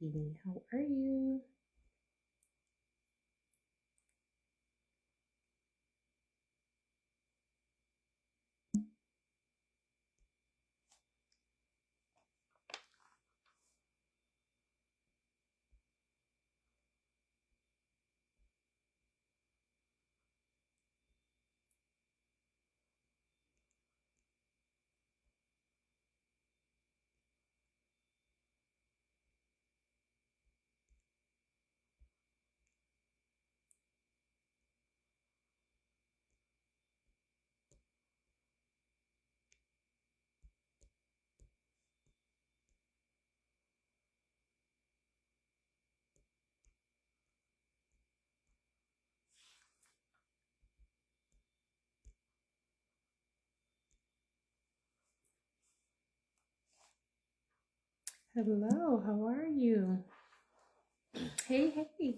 How are you? Hello, how are you? Hey, hey.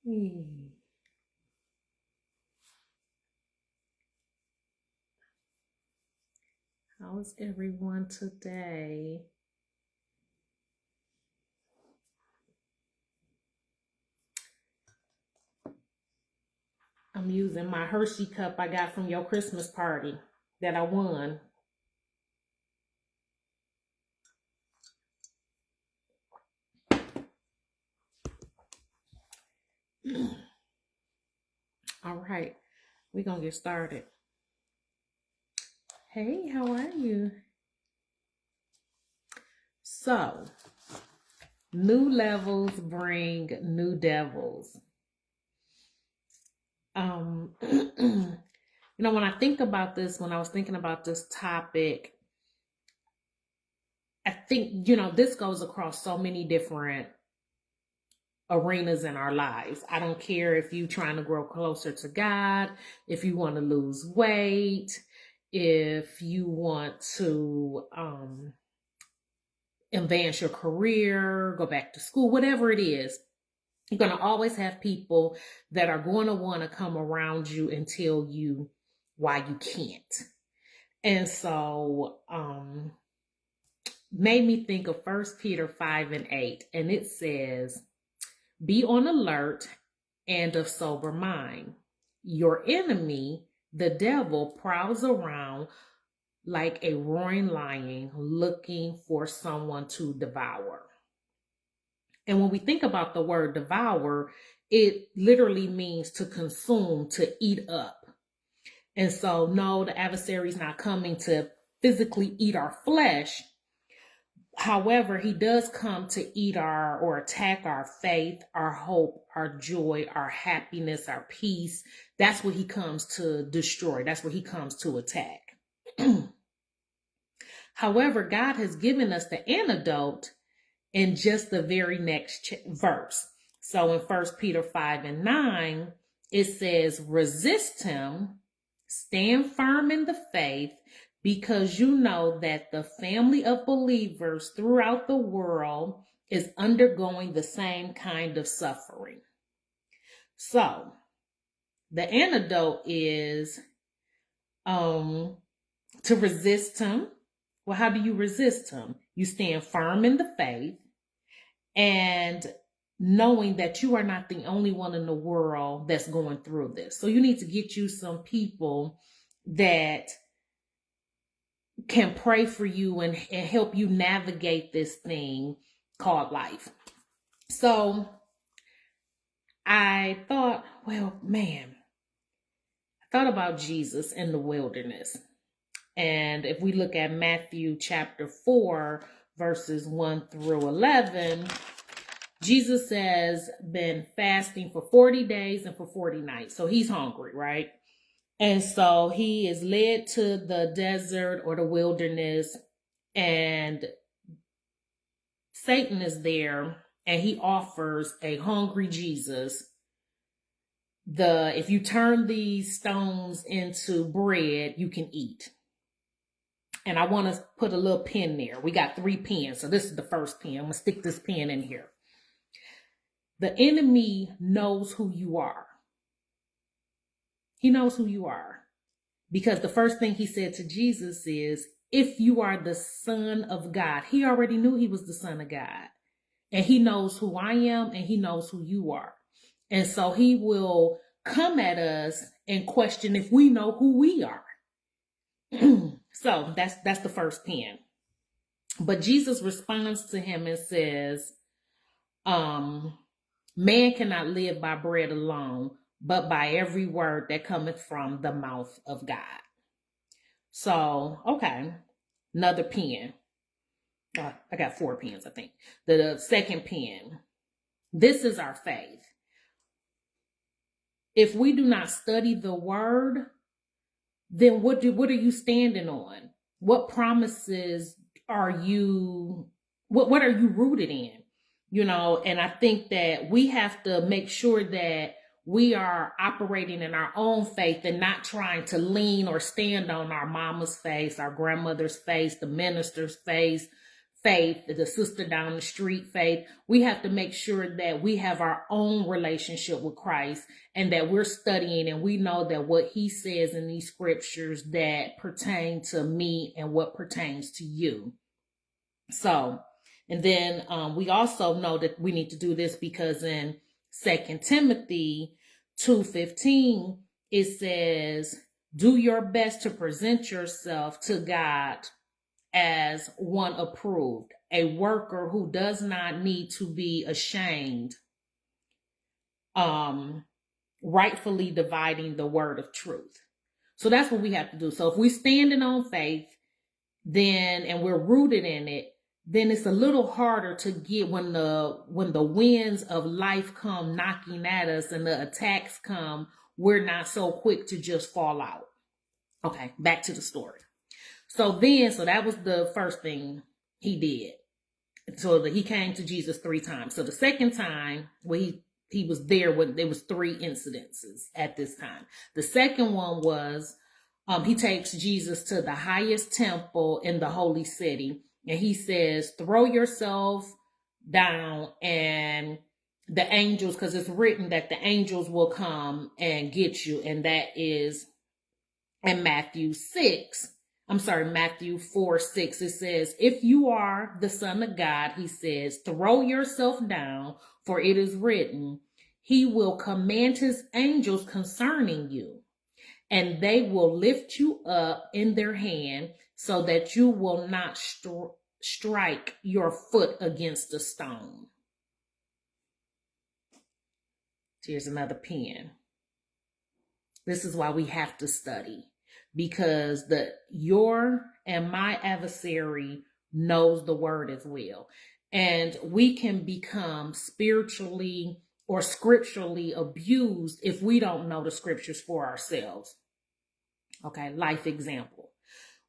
Hey. How's everyone today? I'm using my Hershey cup I got from your Christmas party that I won. All right, we're going to get started. Hey, how are you? So, new levels bring new devils. When I think about this, when I was thinking about this topic, I think, this goes across so many different arenas in our lives. I don't care if you're trying to grow closer to God, if you want to lose weight, if you want to advance your career, go back to school, whatever it is. You're going to always have people that are going to want to come around you and tell you why you can't. And so, made me think of 1 Peter 5:8, and it says, "Be on alert and of sober mind. Your enemy, the devil, prowls around like a roaring lion looking for someone to devour." And when we think about the word devour, it literally means to consume, to eat up. And so, no, the adversary is not coming to physically eat our flesh. However, he does come to eat or attack our faith, our hope, our joy, our happiness, our peace. That's what he comes to destroy. That's what he comes to attack. However, God has given us the antidote in just the very next verse. So in 1 Peter 5:9, it says, "Resist him, stand firm in the faith, because you know that the family of believers throughout the world is undergoing the same kind of suffering." So the antidote is to resist him. Well, how do you resist him? You stand firm in the faith and knowing that you are not the only one in the world that's going through this. So you need to get you some people that can pray for you and help you navigate this thing called life. So I thought, well, man, I thought about Jesus in the wilderness. And if we look at Matthew chapter 4, verses 1 through 11, Jesus has been fasting for 40 days and for 40 nights. So he's hungry, right? And so he is led to the desert or the wilderness, and Satan is there, and he offers a hungry Jesus if you turn these stones into bread, you can eat. And I want to put a little pin there. We got 3 pins. So this is the first pin. I'm going to stick this pin in here. The enemy knows who you are. He knows who you are. Because the first thing he said to Jesus is, if you are the Son of God. He already knew he was the Son of God. And he knows who I am and he knows who you are. And so he will come at us and question if we know who we are. So that's the first pen. But Jesus responds to him and says, man cannot live by bread alone, but by every word that cometh from the mouth of God. So, okay, another pen. I got 4 pens, I think. The second pen. This is our faith. If we do not study the word, then what are you standing on? What promises are you, what are you rooted in? You know, and I think that we have to make sure that we are operating in our own faith and not trying to lean or stand on our mama's faith, our grandmother's faith, the minister's faith, the sister down the street faith. We have to make sure that we have our own relationship with Christ and that we're studying and we know that what he says in these scriptures that pertain to me and what pertains to you. So, and then we also know that we need to do this because in 2 Timothy 2:15, it says, do your best to present yourself to God as one approved, a worker who does not need to be ashamed, rightfully dividing the word of truth. So that's what we have to do. So if we're standing on faith, then, and we're rooted in it, then it's a little harder to get when the winds of life come knocking at us and the attacks come, we're not so quick to just fall out. Okay, back to the story. So that was the first thing he did. So he came to Jesus 3 times. So the second time, he was there when there was 3 incidences at this time. The second one was he takes Jesus to the highest temple in the holy city. And he says, throw yourself down and the angels, because it's written that the angels will come and get you. And that is in Matthew 4:6. It says, if you are the Son of God, he says, throw yourself down, for it is written, he will command his angels concerning you, and they will lift you up in their hand so that you will not strike your foot against a stone. Here's another pen. This is why we have to study, because your and my adversary knows the word as well. And we can become spiritually or scripturally abused if we don't know the scriptures for ourselves. Okay, life example.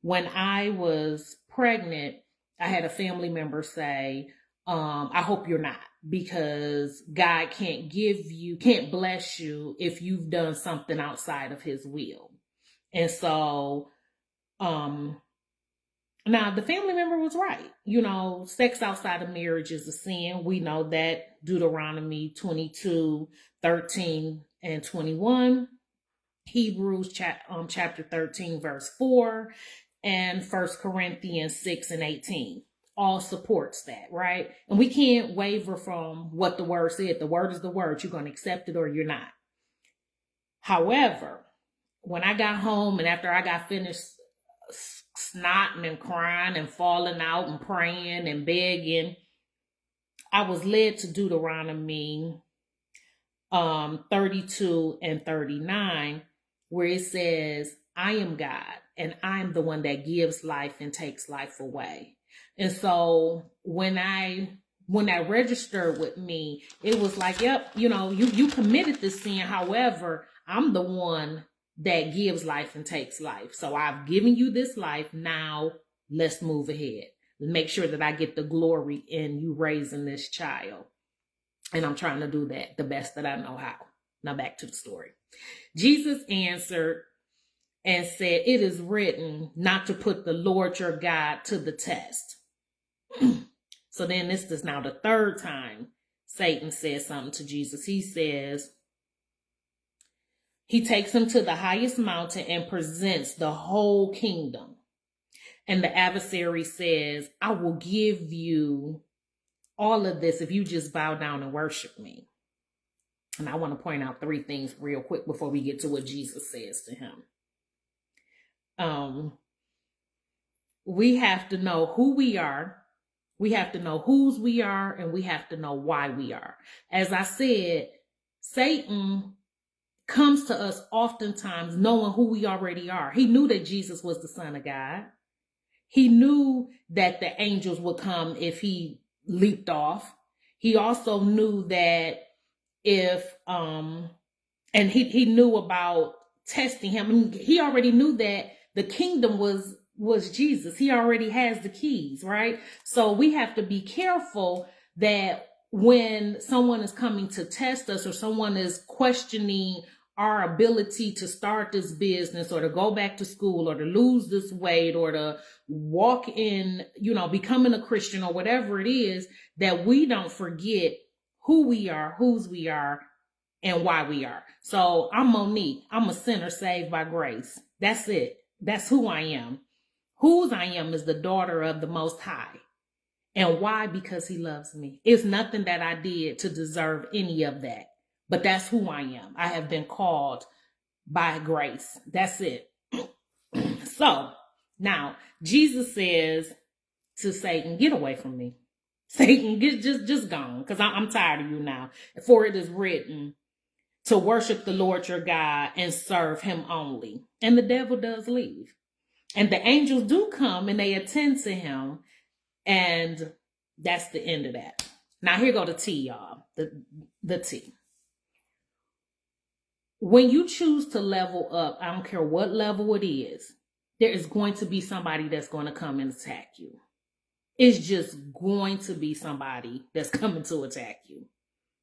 When I was pregnant, I had a family member say, I hope you're not, because God can't bless you if you've done something outside of his will. And so, now the family member was right. You know, sex outside of marriage is a sin. We know that. Deuteronomy 22:13 and 21. Hebrews chapter 13, verse 4, and 1 Corinthians 6:18. All supports that, right? And we can't waver from what the word said. The word is the word. You're going to accept it or you're not. However, when I got home and after I got finished snotting and crying and falling out and praying and begging, I was led to Deuteronomy 32 and 39, where it says, I am God and I'm the one that gives life and takes life away. And so when I registered with me, it was like, yep, you committed this sin. However, I'm the one that gives life and takes life. So I've given you this life. Now let's move ahead. Make sure that I get the glory in you raising this child. And I'm trying to do that the best that I know how. Now back to the story. Jesus answered and said, it is written not to put the Lord your God to the test. So then this is now the third time Satan says something to Jesus. He says, he takes him to the highest mountain and presents the whole kingdom. And the adversary says, I will give you all of this if you just bow down and worship me. And I want to point out 3 things real quick before we get to what Jesus says to him. We have to know who we are. We have to know whose we are, and we have to know why we are. As I said, Satan comes to us oftentimes knowing who we already are. He knew that Jesus was the Son of God. He knew that the angels would come if he leaped off. He also knew that if, and he knew about testing him. I mean, he already knew that the kingdom was Jesus. He already has the keys, right? So we have to be careful that when someone is coming to test us, or someone is questioning our ability to start this business, or to go back to school, or to lose this weight, or to walk in, becoming a Christian, or whatever it is, that we don't forget who we are, whose we are, and why we are. So I'm Monique. I'm a sinner saved by grace. That's it. That's who I am. Whose I am is the daughter of the Most High. And why? Because he loves me. It's nothing that I did to deserve any of that. But that's who I am. I have been called by grace. That's it. So now Jesus says to Satan, get away from me. Satan, just gone, because I'm tired of you now. For it is written to worship the Lord your God and serve him only. And the devil does leave. And the angels do come and they attend to him. And that's the end of that. Now here go the T, y'all. The T. When you choose to level up, I don't care what level it is, there is going to be somebody that's going to come and attack you. It's just going to be somebody that's coming to attack you.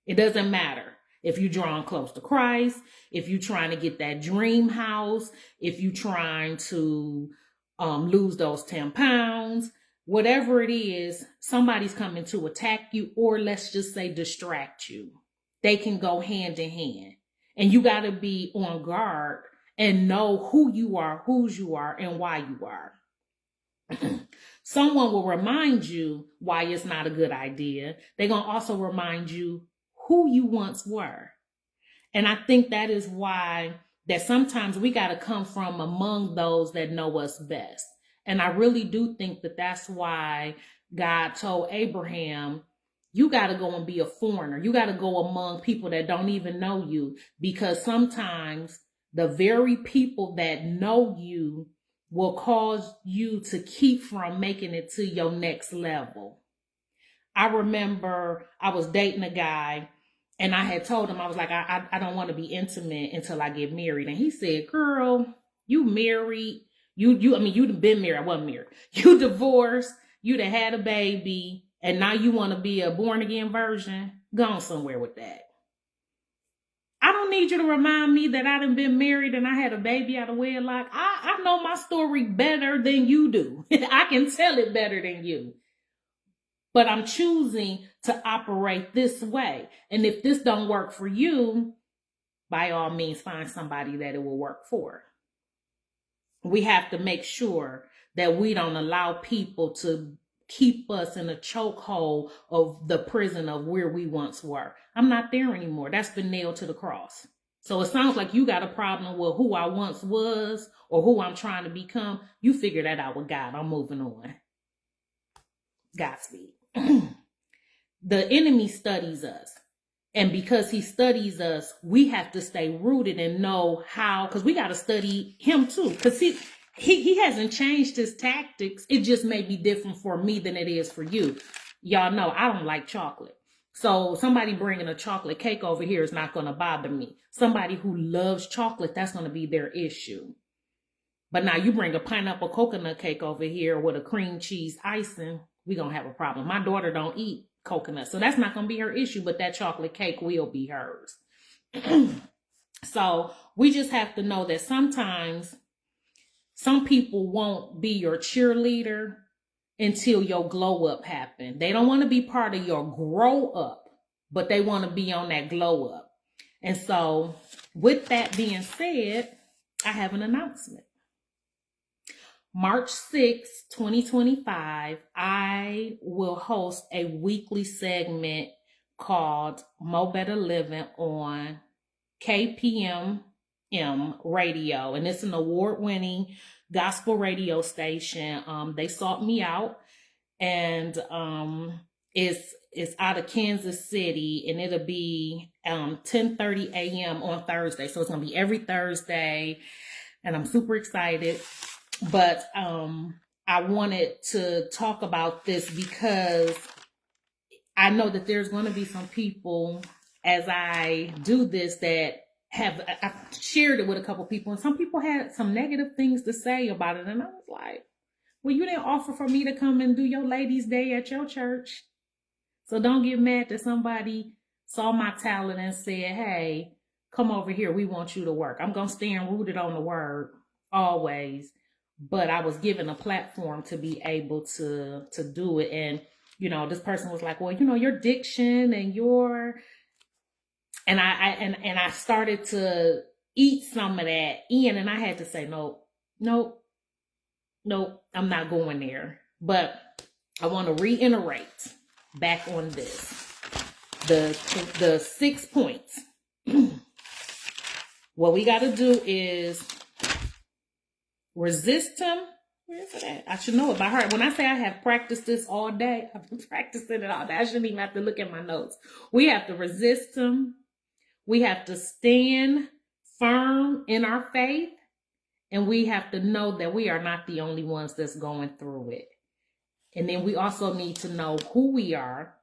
It doesn't matter if you're drawing close to Christ, if you're trying to get that dream house, if you're trying to lose those 10 pounds, whatever it is, somebody's coming to attack you, or let's just say distract you. They can go hand in hand. And you got to be on guard and know who you are, whose you are, and why you are. Someone will remind you why it's not a good idea. They're going to also remind you who you once were. And I think that is why that sometimes we got to come from among those that know us best. And I really do think that that's why God told Abraham, you got to go and be a foreigner. You got to go among people that don't even know you, because sometimes the very people that know you will cause you to keep from making it to your next level. I remember I was dating a guy, and I had told him, I was like, I don't want to be intimate until I get married. And he said, girl, you married. You'd been married. I wasn't married. You divorced. You'd have had a baby. And now you want to be a born again version? Gone somewhere with that. I don't need you to remind me that I done been married and I had a baby out of wedlock. I know my story better than you do. I can tell it better than you. But I'm choosing to operate this way. And if this don't work for you, by all means, find somebody that it will work for. We have to make sure that we don't allow people to keep us in a chokehold of the prison of where we once were. I'm not there anymore. That's been nailed to the cross. So it sounds like you got a problem with who I once was or who I'm trying to become. You figure that out with God. I'm moving on. Godspeed. The enemy studies us. And because he studies us, we have to stay rooted and know how, because we got to study him too. Because he hasn't changed his tactics. It just may be different for me than it is for you. Y'all know I don't like chocolate. So somebody bringing a chocolate cake over here is not going to bother me. Somebody who loves chocolate, that's going to be their issue. But now you bring a pineapple coconut cake over here with a cream cheese icing, we're going to have a problem. My daughter don't eat coconut, so that's not going to be her issue, but that chocolate cake will be hers. So we just have to know that sometimes some people won't be your cheerleader until your glow up happen. They don't want to be part of your grow up, but they want to be on that glow up. And so with that being said, I have an announcement. March 6th, 2025, I will host a weekly segment called Mo Better Living on KPMM radio. And it's an award-winning gospel radio station. They sought me out, and it's out of Kansas City, and it'll be 10:30 a.m. on Thursday. So it's gonna be every Thursday, and I'm super excited. But I wanted to talk about this because I know that there's going to be some people, as I do this, that I've shared it with a couple people, and some people had some negative things to say about it. And I was like, well, you didn't offer for me to come and do your ladies' day at your church. So don't get mad that somebody saw my talent and said, hey, come over here. We want you to work. I'm going to stand rooted on the word always. But I was given a platform to be able to do it. And, this person was like, well, your diction and and I started to eat some of that in, and I had to say, nope, I'm not going there. But I want to reiterate back on this. The 6 points. What we got to do is resist him. Where is it at? I should know it by heart. When I say I have practiced this all day, I've been practicing it all day. I shouldn't even have to look at my notes. We have to resist him. We have to stand firm in our faith. And we have to know that we are not the only ones that's going through it. And then we also need to know who we are,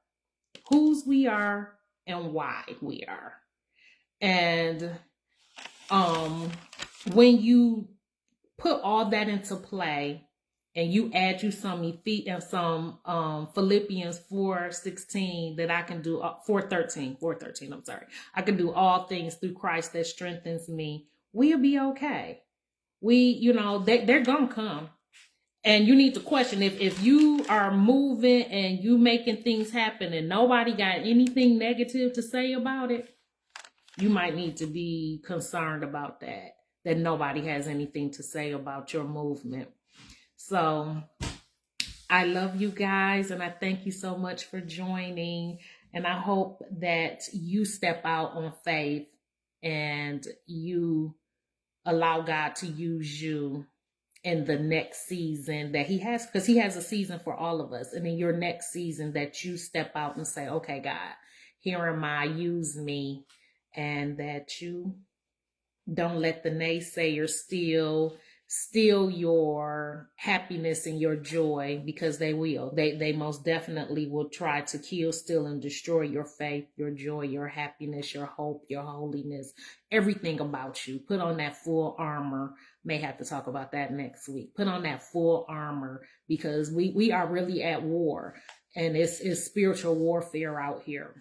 whose we are, and why we are. And when you put all that into play, and you add some Philippians 4:16 that I can do, 4:13, I'm sorry. I can do all things through Christ that strengthens me. We'll be okay. They're gonna come. And you need to question if you are moving and you making things happen and nobody got anything negative to say about it, you might need to be concerned about that nobody has anything to say about your movement. So I love you guys, and I thank you so much for joining. And I hope that you step out on faith and you allow God to use you in the next season that he has, because he has a season for all of us. And in your next season that you step out and say, okay, God, here am I, use me. And that you don't let the naysayers steal your happiness and your joy, because they will. They most definitely will try to kill, steal, and destroy your faith, your joy, your happiness, your hope, your holiness, everything about you. Put on that full armor. May have to talk about that next week. Put on that full armor, because we are really at war, and it's spiritual warfare out here.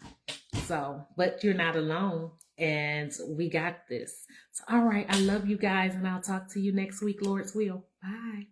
So, but you're not alone. And we got this. So, all right. I love you guys, and I'll talk to you next week, Lord's will. Bye.